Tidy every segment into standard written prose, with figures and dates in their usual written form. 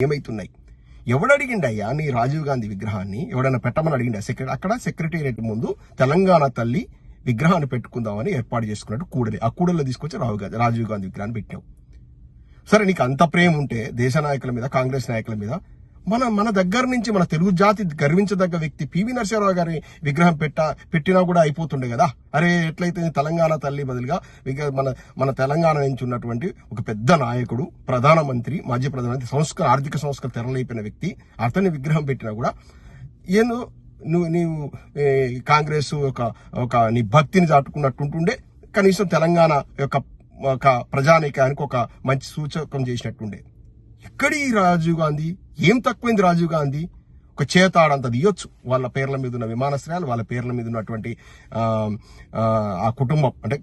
ఏమైతున్నాయి? ఎవడు అడిగిండయ్యా నీ రాజీవ్ గాంధీ విగ్రహాన్ని? ఎవడన్నా పెట్టమని అడిగిండా? అక్కడ సెక్రటేరియట్ ముందు తెలంగాణ తల్లి విగ్రహాన్ని పెట్టుకుందామని ఏర్పాటు చేసుకున్నట్టు కూడలి, ఆ కూడల్లో తీసుకొచ్చి రాజీవ్ గాంధీ విగ్రహాన్ని పెట్టావు. సరే, నీకు అంత ప్రేమ ఉంటే దేశ నాయకుల మీద, కాంగ్రెస్ నాయకుల మీద, మన దగ్గర నుంచి మన తెలుగు జాతి గర్వించదగ్గ వ్యక్తి పివి నరసింహారావు గారి విగ్రహం పెట్టినా కూడా అయిపోతుండే కదా. అరే, ఎట్లయితే తెలంగాణ తల్లి బదులుగా మన తెలంగాణ నుంచి ఉన్నటువంటి ఒక పెద్ద నాయకుడు, ప్రధానమంత్రి, మాజీ ప్రధానమంత్రి, ఆర్థిక సంస్కరణ తెరలేపిన వ్యక్తి, అతని విగ్రహం పెట్టినా కూడా ఏదో నీవు కాంగ్రెస్ నీ భక్తిని చాటుకున్నట్టుంటుండే. కనీసం తెలంగాణ యొక్క ప్రజానీకానికి ఒక మంచి సూచకం చేసినట్టుండే. ఎక్కడి రాజీవ్ గాంధీ? ఏం తక్కువైంది రాజీవ్ గాంధీ? ఒక చేతాడంత తీయొచ్చు. వాళ్ళ పేర్ల మీద ఉన్న విమానాశ్రయాలు, వాళ్ళ పేర్ల మీద ఉన్నటువంటి ఆ కుటుంబం, అంటే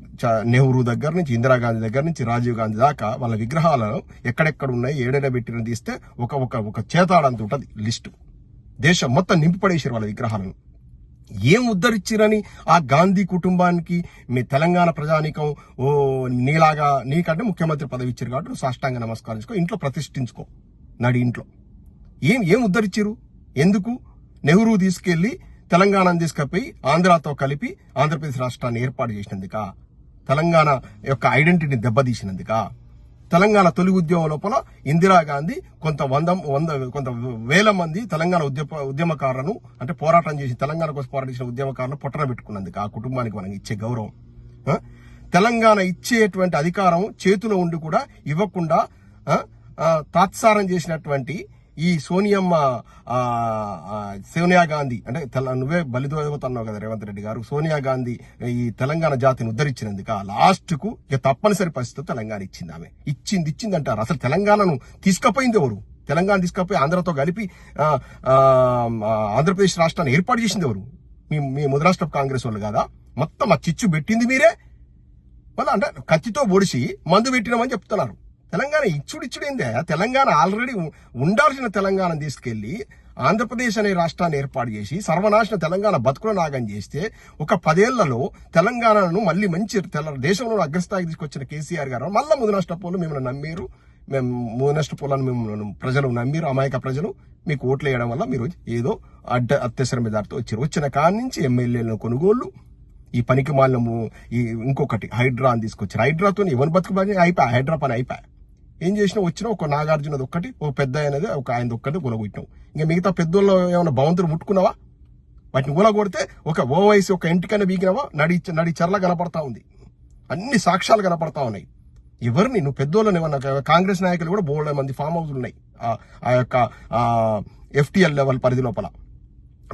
నెహ్రూ దగ్గర నుంచి, ఇందిరాగాంధీ దగ్గర నుంచి, రాజీవ్ గాంధీ దాకా వాళ్ళ విగ్రహాలను ఎక్కడెక్కడ ఉన్నాయి, ఏడైనా పెట్టిన తీస్తే ఒక చేతాడంత ఉంటుంది లిస్టు. దేశం మొత్తం నింపిపడేసారు వాళ్ళ విగ్రహాలను. ఏం ఉద్ధరించిరని ఆ గాంధీ కుటుంబానికి మీ తెలంగాణ ప్రజానీకం నీకంటే ముఖ్యమంత్రి పదవి ఇచ్చారు కాబట్టి నువ్వు సాష్టాంగ నమస్కరించుకో, ఇంట్లో ప్రతిష్ఠించుకో, నడి ఇంట్లో. ఏం ఉద్ధరించారు? ఎందుకు? నెహ్రూ తీసుకెళ్లి తెలంగాణను తీసుకపోయి ఆంధ్రాతో కలిపి ఆంధ్రప్రదేశ్ రాష్ట్రాన్ని ఏర్పాటు చేసినందుక? తెలంగాణ యొక్క ఐడెంటిటీని దెబ్బతీసినందుక? తెలంగాణ తొలి ఉద్యమం లోపల ఇందిరాగాంధీ కొంత వేల మంది తెలంగాణ ఉద్యమకారులను, అంటే పోరాటం చేసి తెలంగాణ కోసం పోరాడించిన ఉద్యమకారులను పొట్టన పెట్టుకున్నందుకు ఆ కుటుంబానికి మనం ఇచ్చే గౌరవం, తెలంగాణ ఇచ్చేటువంటి అధికారం చేతిలో ఉండి కూడా ఇవ్వకుండా తాత్సారం చేసినటువంటి ఈ సోనియా గాంధీ, అంటే నువ్వే బలిదోవతన్నావు కదా రేవంత్ రెడ్డి గారు, సోనియా గాంధీ ఈ తెలంగాణ జాతిని ఉద్ధరించినందుక లాస్ట్ కు తప్పనిసరి పరిస్థితి తెలంగాణ ఇచ్చింది. ఆమె ఇచ్చింది అంటారు. అసలు తెలంగాణను తీసుకుపోయింది ఎవరు? తెలంగాణ తీసుకుపోయి ఆంధ్రతో కలిపి ఆంధ్రప్రదేశ్ రాష్ట్రాన్ని ఏర్పాటు చేసింది ఎవరు? మీ ముదరాష్ట్ర కాంగ్రెస్ వాళ్ళు కాదా? మొత్తం ఆ చిచ్చు పెట్టింది మీరే. మళ్ళీ అంటే కత్తితో పొడిచి మందు పెట్టినామని చెప్తున్నారు. తెలంగాణ ఇచ్చుడిచ్చుడేందే? తెలంగాణ ఆల్రెడీ ఉండాల్సిన తెలంగాణను తీసుకెళ్లి ఆంధ్రప్రదేశ్ అనే రాష్ట్రాన్ని ఏర్పాటు చేసి సర్వనాశన తెలంగాణ బతుకుల నాగం చేస్తే ఒక 10 ఏళ్లలో తెలంగాణను మళ్ళీ మంచి దేశంలో అగ్రస్థాయికి తీసుకొచ్చిన కేసీఆర్ గారు మళ్ళీ ముదనష్టపోలు మిమ్మల్ని నమ్మారు. మేము ముదనష్టపోలను మిమ్మల్ని ప్రజలు నమ్మారు. అమాయక ప్రజలు మీకు ఓట్లు వేయడం వల్ల మీరు ఏదో అత్యవసర మెజార్టీతో వచ్చారు. వచ్చిన కాడి నుంచి ఎమ్మెల్యేలను కొనుగోళ్లు, ఈ పనికి మాలినము, ఇంకొకటి హైడ్రా అని తీసుకొచ్చారు. హైడ్రాతో ఎవరి బతుకు అయిపోయా, హైడ్రా పని అయిపోయా. ఏం చేసినా వచ్చినా ఒక నాగార్జునది ఒక్కటి, ఒక పెద్ద అయినది ఒక ఆయనది ఒక్కటి కూలగొట్టినావు. ఇంకా మిగతా పెద్దోళ్ళు ఏమైనా భవంతులు ముట్టుకున్నావా? వాటిని కూలగొడితే ఒక ఓవైసీ ఒక ఇంటికైనా వీగినావా? నడి చర్ల కనపడతా ఉంది. అన్ని సాక్ష్యాలు కనపడతా ఉన్నాయి. ఎవరిని నువ్వు పెద్దోళ్ళని ఏమన్నా? కాంగ్రెస్ నాయకులు కూడా బోల్డ్ మంది ఫామ్ హౌస్లు ఉన్నాయి ఆ యొక్క FTL లెవెల్ పరిధి లోపల.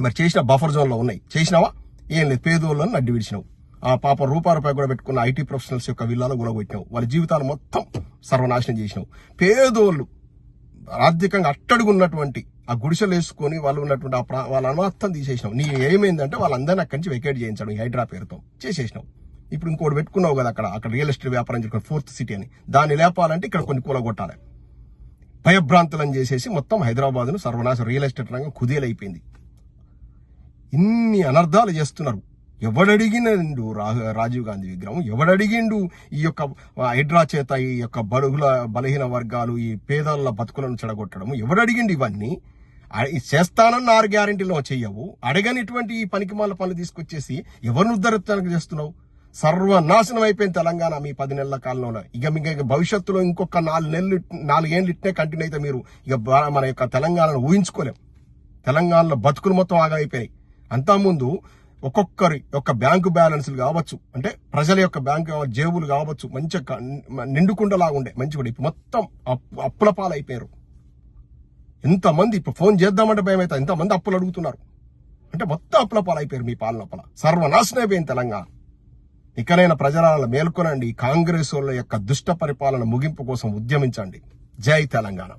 మరి చేసిన బఫర్ జోన్ లో ఉన్నాయి. చేసినావా? ఏం లేదు. పేదోళ్ళని నడ్డి విడిచినావు. ఆ పాప రూపాయి కూడా పెట్టుకున్న IT ప్రొఫెషనల్స్ యొక్క విల్లాలో గులగొట్టినావు. వాళ్ళ జీవితాలు మొత్తం సర్వనాశనం చేసినావు. పేదోళ్ళు ఆర్థికంగా అట్టడుగున్నటువంటి ఆ గుడిసెలు వేసుకొని వాళ్ళు ఉన్నటువంటి వాళ్ళ అనుమతం తీసేసినావు. నీ ఏమైందంటే వాళ్ళందరినీ అక్కడి నుంచి వెకేట్ చేయించడం, ఈ హైడ్రా పేరుతో చేసేసినావు. ఇప్పుడు ఇంకోటి పెట్టుకున్నావు కదా అక్కడ రియల్ ఎస్టేట్ వ్యాపారం చేసుకుని 4th సిటీ అని. దాన్ని లేపాలంటే ఇక్కడ కొన్ని కూలగొట్టాలి. భయభ్రాంతులను చేసేసి మొత్తం హైదరాబాద్ను సర్వనాశనం, రియల్ ఎస్టేట్ రంగం కుదేలైపోయింది. ఇన్ని అనర్థాలు చేస్తున్నారు. ఎవడడిగినండు రాజీవ్ గాంధీ విగ్రహం? ఎవడడిగిండు ఈ యొక్క హైడ్రా చేత ఈ యొక్క బలహీన వర్గాలు, ఈ పేదల బతుకులను చెడగొట్టడం? ఎవడడిగిండు ఇవన్నీ? చేస్తానన్న 6 గ్యారెంటీలో చెయ్యవు. అడగనిటువంటి ఈ పనికిమాల పనులు తీసుకొచ్చేసి ఎవరిని ఉద్ధరించడానికి చేస్తున్నావు? సర్వనాశనం అయిపోయింది తెలంగాణ మీ 10 నెలల కాలంలో. ఇక భవిష్యత్తులో ఇంకొక 4 ఏళ్ళు ఇట్నే కంటిన్యూ అయితే మీరు ఇక మన యొక్క తెలంగాణను ఊహించుకోలేం. తెలంగాణలో బతుకులు మొత్తం ఆగైపోయాయి. అంతకుముందు ఒక్కొక్కరి యొక్క బ్యాంకు బ్యాలెన్స్లు కావచ్చు, అంటే ప్రజల యొక్క బ్యాంకు జేబులు కావచ్చు, మంచిగా నిండుకుండలాగా ఉండే మంచిగా. ఇప్పుడు మొత్తం అప్పుల పాలైపోయారు. ఎంతమంది ఇప్పుడు ఫోన్ చేద్దామంటే భయం అవుతుంది. ఎంతమంది అప్పులు అడుగుతున్నారు అంటే మొత్తం అప్పుల పాలైపోయారు మీ పాలన లోపల. సర్వనాశనం అయిపోయింది తెలంగాణ. ఇకనైనా ప్రజల మేల్కొనండి. కాంగ్రెస్ వాళ్ళ యొక్క దుష్ట పరిపాలన ముగింపు కోసం ఉద్యమించండి. జై తెలంగాణ.